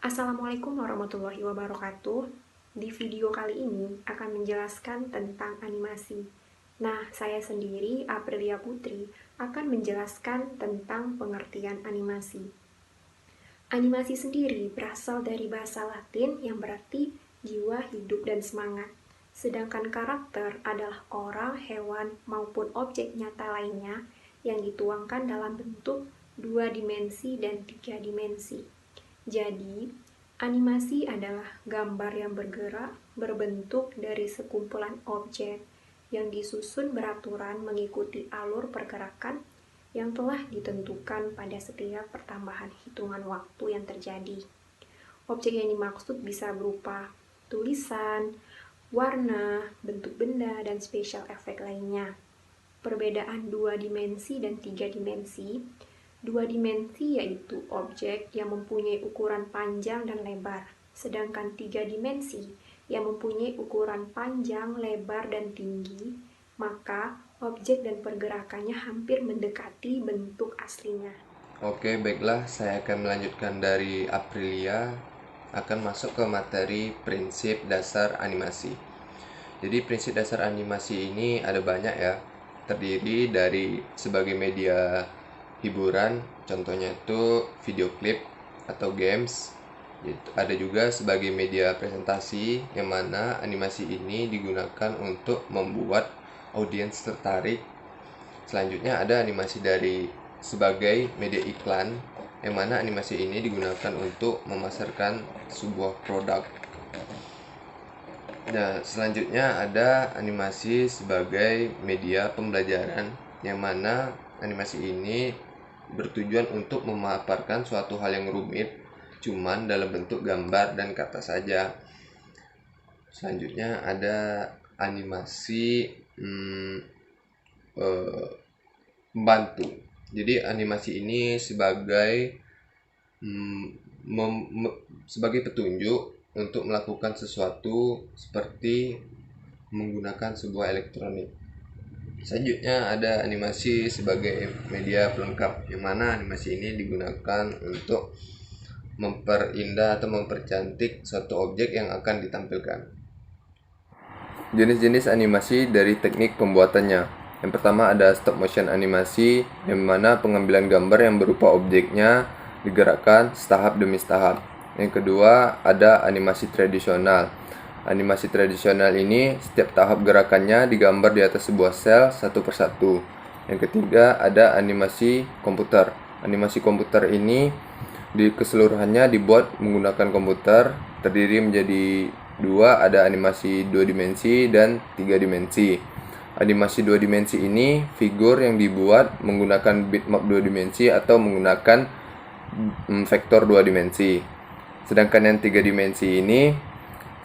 Assalamualaikum warahmatullahi wabarakatuh. Di video kali ini akan menjelaskan tentang animasi. Nah, saya sendiri, Aprilia Putri, akan menjelaskan tentang pengertian animasi. Animasi sendiri berasal dari bahasa Latin yang berarti jiwa, hidup, dan semangat. Sedangkan karakter adalah orang, hewan, maupun objek nyata lainnya yang dituangkan dalam bentuk 2 dimensi dan 3 dimensi. Jadi, animasi adalah gambar yang bergerak berbentuk dari sekumpulan objek yang disusun beraturan mengikuti alur pergerakan yang telah ditentukan pada setiap pertambahan hitungan waktu yang terjadi. Objek yang dimaksud bisa berupa tulisan, warna, bentuk benda, dan special effect lainnya. Perbedaan 2 dimensi dan 3 dimensi. 2 dimensi yaitu objek yang mempunyai ukuran panjang dan lebar, sedangkan 3 dimensi yang mempunyai ukuran panjang, lebar, dan tinggi, maka objek dan pergerakannya hampir mendekati bentuk aslinya. Oke, baiklah, saya akan melanjutkan dari Aprilia, akan masuk ke materi prinsip dasar animasi. Jadi prinsip dasar animasi ini ada banyak ya, terdiri dari sebagai media hiburan, contohnya itu video klip atau games. Ada juga sebagai media presentasi, yang mana animasi ini digunakan untuk membuat audiens tertarik. Selanjutnya ada animasi dari sebagai media iklan, yang mana animasi ini digunakan untuk memasarkan sebuah produk. Nah, selanjutnya ada animasi sebagai media pembelajaran, yang mana animasi ini bertujuan untuk memaparkan suatu hal yang rumit cuman dalam bentuk gambar dan kata saja. Selanjutnya ada animasi membantu. Jadi animasi ini sebagai petunjuk untuk melakukan sesuatu seperti menggunakan sebuah elektronik. Selanjutnya ada animasi sebagai media pelengkap, yang mana animasi ini digunakan untuk memperindah atau mempercantik suatu objek yang akan ditampilkan. Jenis-jenis animasi dari teknik pembuatannya. Yang pertama ada stop motion animasi, yang mana pengambilan gambar yang berupa objeknya digerakkan setahap demi setahap. Yang kedua ada animasi tradisional. Animasi tradisional ini setiap tahap gerakannya digambar di atas sebuah sel satu persatu. Yang ketiga ada animasi komputer. Animasi komputer ini di keseluruhannya dibuat menggunakan komputer, terdiri menjadi dua, ada animasi 2 dimensi dan 3 dimensi. Animasi 2 dimensi ini figur yang dibuat menggunakan bitmap 2 dimensi atau menggunakan vektor 2 dimensi. Sedangkan yang 3 dimensi ini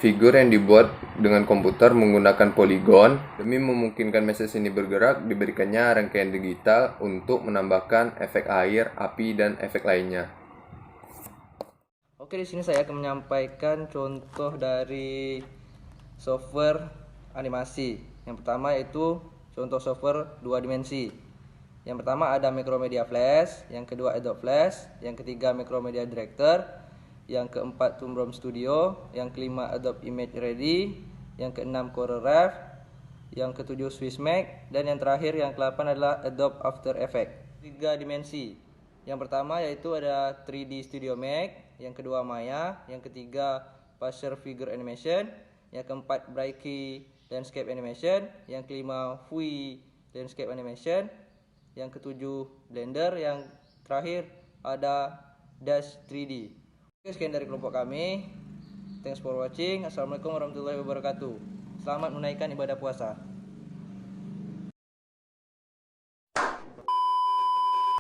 figur yang dibuat dengan komputer menggunakan poligon. Demi memungkinkan meses ini bergerak, diberikannya rangkaian digital untuk menambahkan efek air, api, dan efek lainnya. Oke, di sini saya akan menyampaikan contoh dari software animasi. Yang pertama yaitu contoh software 2 dimensi. Yang pertama ada Macromedia Flash, yang kedua Adobe Flash, yang ketiga Macromedia Director, yang keempat Tumblr Studio, yang kelima Adobe Image Ready, yang keenam CorelDRAW, yang ketujuh Swissmax, dan yang terakhir yang ke-8 adalah Adobe After Effects. 3 dimensi. Yang pertama yaitu ada 3D Studio Max, yang kedua Maya, yang ketiga Passer Figure Animation, yang keempat Braiky Landscape Animation, yang kelima Fui Landscape Animation, yang ketujuh Blender, yang terakhir ada Dash 3D. Oke, sekian dari kelompok kami. Thanks for watching. Assalamualaikum warahmatullahi wabarakatuh. Selamat menunaikan ibadah puasa.